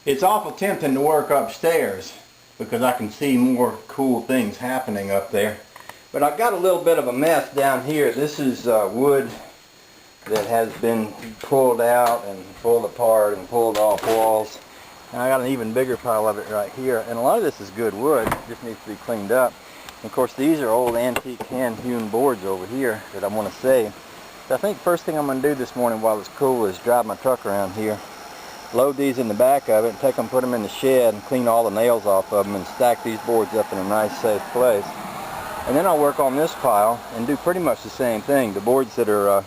It's awful tempting to work upstairs because I can see more cool things happening up there. But I've got a little bit of a mess down here. This is wood that has been pulled out and pulled apart and pulled off walls. And I got an even bigger pile of it right here. And a lot of this is good wood, it just needs to be cleaned up. And of course these are old antique hand-hewn boards over here that I want to save. So I think first thing I'm going to do this morning while it's cool is drive my truck around here, load these in the back of it, and take them, put them in the shed, and clean all the nails off of them, and stack these boards up in a nice safe place. And then I'll work on this pile and do pretty much the same thing. The boards that are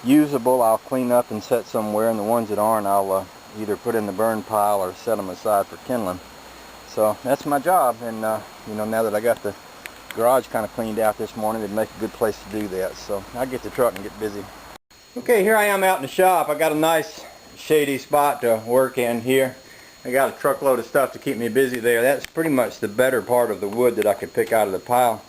usable I'll clean up and set somewhere, and the ones that aren't I'll either put in the burn pile or set them aside for kindling. So that's my job, and you know, now that I got the garage kind of cleaned out this morning, it'd make a good place to do that. So I'll get the truck and get busy. Okay, here I am out in the shop. I got a nice shady spot to work in here. I got a truckload of stuff to keep me busy there. That's pretty much the better part of the wood that I could pick out of the pile.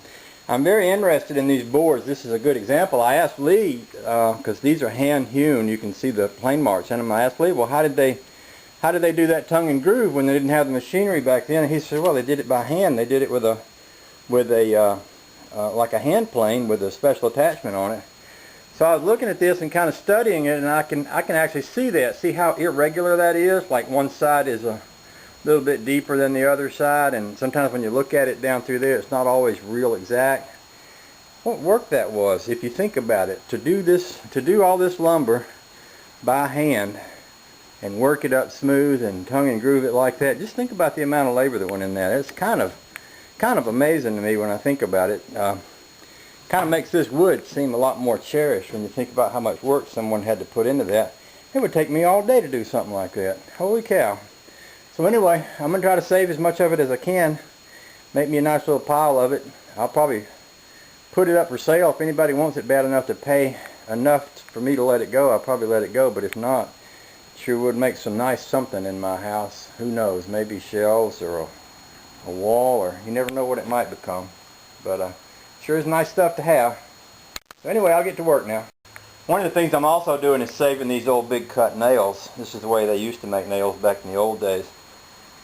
I'm very interested in these boards. This is a good example. I asked Lee, because these are hand hewn, you can see the plane marks in them. I asked Lee, well, how did they do that tongue and groove when they didn't have the machinery back then? And he said, well, they did it by hand. They did it with a like a hand plane with a special attachment on it. So I was looking at this and kind of studying it, and I can actually see that. See how irregular that is? Like one side is a little bit deeper than the other side, and sometimes when you look at it down through there, it's not always real exact. What work that was, if you think about it, to do all this lumber by hand and work it up smooth and tongue and groove it like that. Just think about the amount of labor that went in that. It's kind of amazing to me when I think about it. Kind of makes this wood seem a lot more cherished when you think about how much work someone had to put into that. It would take me all day to do something like that. Holy cow. So anyway, I'm going to try to save as much of it as I can. Make me a nice little pile of it. I'll probably put it up for sale. If anybody wants it bad enough to pay enough for me to let it go, I'll probably let it go. But if not, it sure would make some nice something in my house. Who knows, maybe shelves or a wall, or you never know what it might become. But sure is nice stuff to have. So anyway, I'll get to work now. One of the things I'm also doing is saving these old big cut nails. This is the way they used to make nails back in the old days.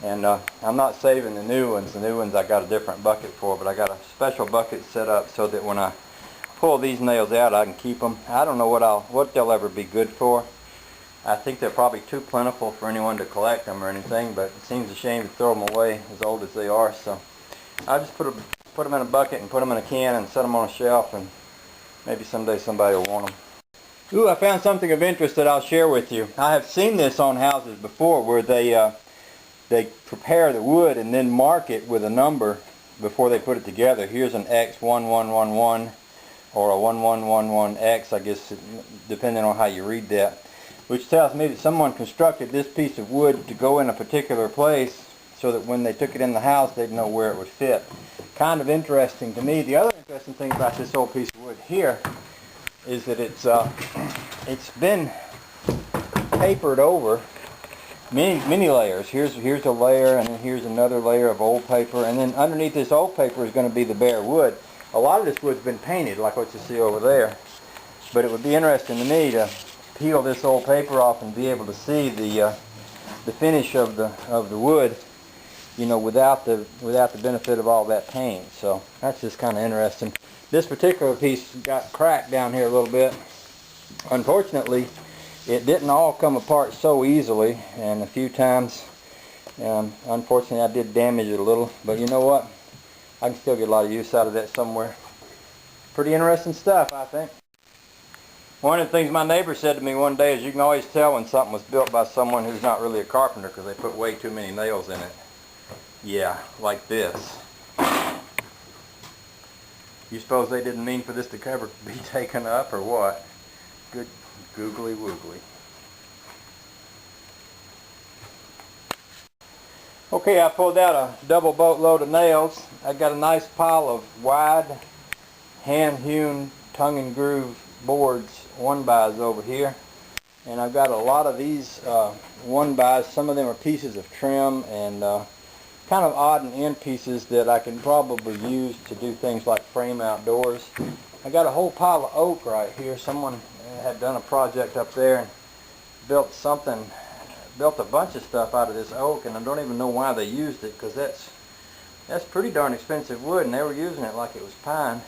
And I'm not saving the new ones. The new ones I got a different bucket for, but I got a special bucket set up so that when I pull these nails out, I can keep them. I don't know what they'll ever be good for. I think they're probably too plentiful for anyone to collect them or anything, but it seems a shame to throw them away as old as they are. So I just put them in a bucket and put them in a can and set them on a shelf, and maybe someday somebody will want them. Ooh, I found something of interest that I'll share with you. I have seen this on houses before where they prepare the wood and then mark it with a number before they put it together. Here's an X1111 or a 1111X, I guess, depending on how you read that, which tells me that someone constructed this piece of wood to go in a particular place so that when they took it in the house, they'd know where it would fit. Kind of interesting to me. The other interesting thing about this old piece of wood here is that it's been papered over many layers. Here's a layer, and then here's another layer of old paper, and then underneath this old paper is going to be the bare wood. A lot of this wood's been painted, like what you see over there. But it would be interesting to me to peel this old paper off and be able to see the finish of the wood, you know, without the benefit of all that paint. So that's just kind of interesting. This particular piece got cracked down here a little bit. Unfortunately, it didn't all come apart so easily, and a few times, unfortunately, I did damage it a little. But you know what? I can still get a lot of use out of that somewhere. Pretty interesting stuff, I think. One of the things my neighbor said to me one day is you can always tell when something was built by someone who's not really a carpenter because they put way too many nails in it. Yeah, like this. You suppose they didn't mean for this to ever be taken up, or what? Good googly woogly. Okay, I pulled out a double boatload of nails. I got a nice pile of wide, hand-hewn, tongue and groove boards, 1x over here. And I've got a lot of these 1x. Some of them are pieces of trim and kind of odd and end pieces that I can probably use to do things like frame outdoors. I got a whole pile of oak right here. Someone had done a project up there and built something built a bunch of stuff out of this oak, and I don't even know why they used it, because that's pretty darn expensive wood, and they were using it like it was pine.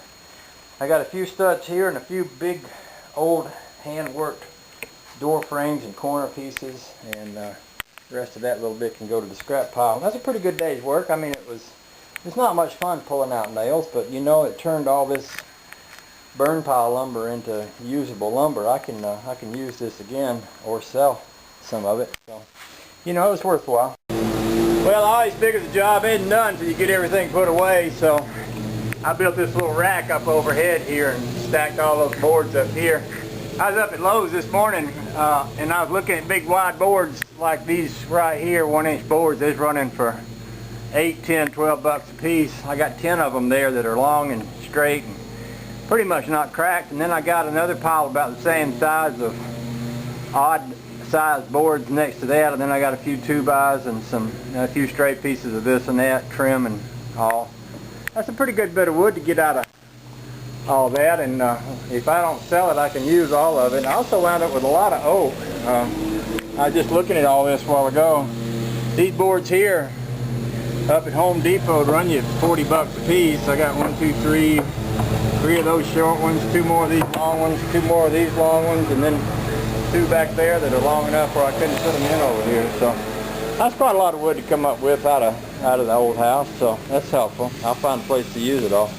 I got a few studs here and a few big old hand-worked door frames and corner pieces, and the rest of that little bit can go to the scrap pile. That's a pretty good day's work. I mean, it's not much fun pulling out nails, but you know, it turned all this burn pile lumber into usable lumber. I can use this again or sell some of it. So, you know, it was worthwhile. Well, I always figure the job isn't done until you get everything put away, so I built this little rack up overhead here and stacked all those boards up here. I was up at Lowe's this morning and I was looking at big wide boards like these right here, 1-inch boards. They're running for $8, $10, $12 a piece. I got 10 of them there that are long and straight and pretty much not cracked. And then I got another pile about the same size of odd sized boards next to that. And then I got a few 2x and a few straight pieces of this and that, trim and all. That's a pretty good bit of wood to get out of all that, and if I don't sell it, I can use all of it. I also wound up with a lot of oak. I was just looking at all this a while ago. These boards here up at Home Depot run you $40 a piece. I got 3 of those short ones, 2 more of these long ones, 2 more of these long ones, and then 2 back there that are long enough where I couldn't put them in over here. So that's quite a lot of wood to come up with out of the old house, so that's helpful. I'll find a place to use it all.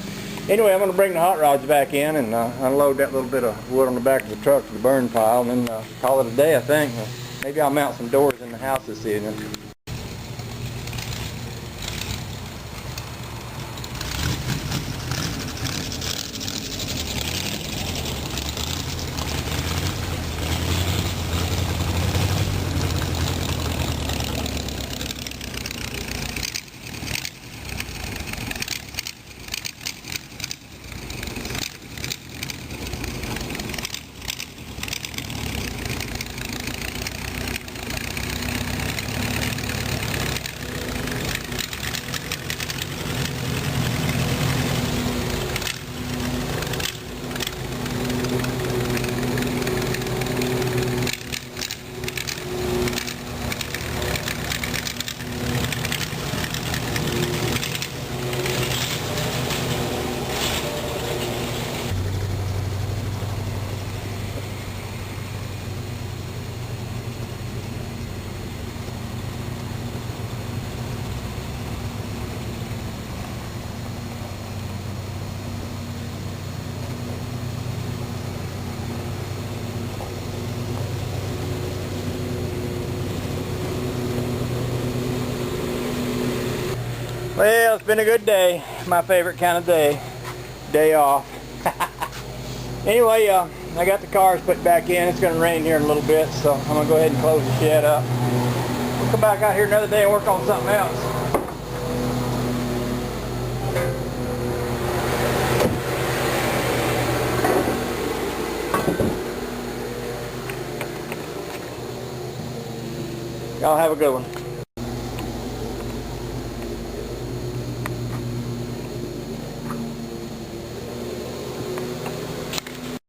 Anyway, I'm going to bring the hot rods back in and unload that little bit of wood on the back of the truck to the burn pile, and then call it a day, I think. Maybe I'll mount some doors in the house this evening. Well, it's been a good day. My favorite kind of day. Day off. Anyway, I got the cars put back in. It's going to rain here in a little bit, so I'm going to go ahead and close the shed up. We'll come back out here another day and work on something else. Y'all have a good one.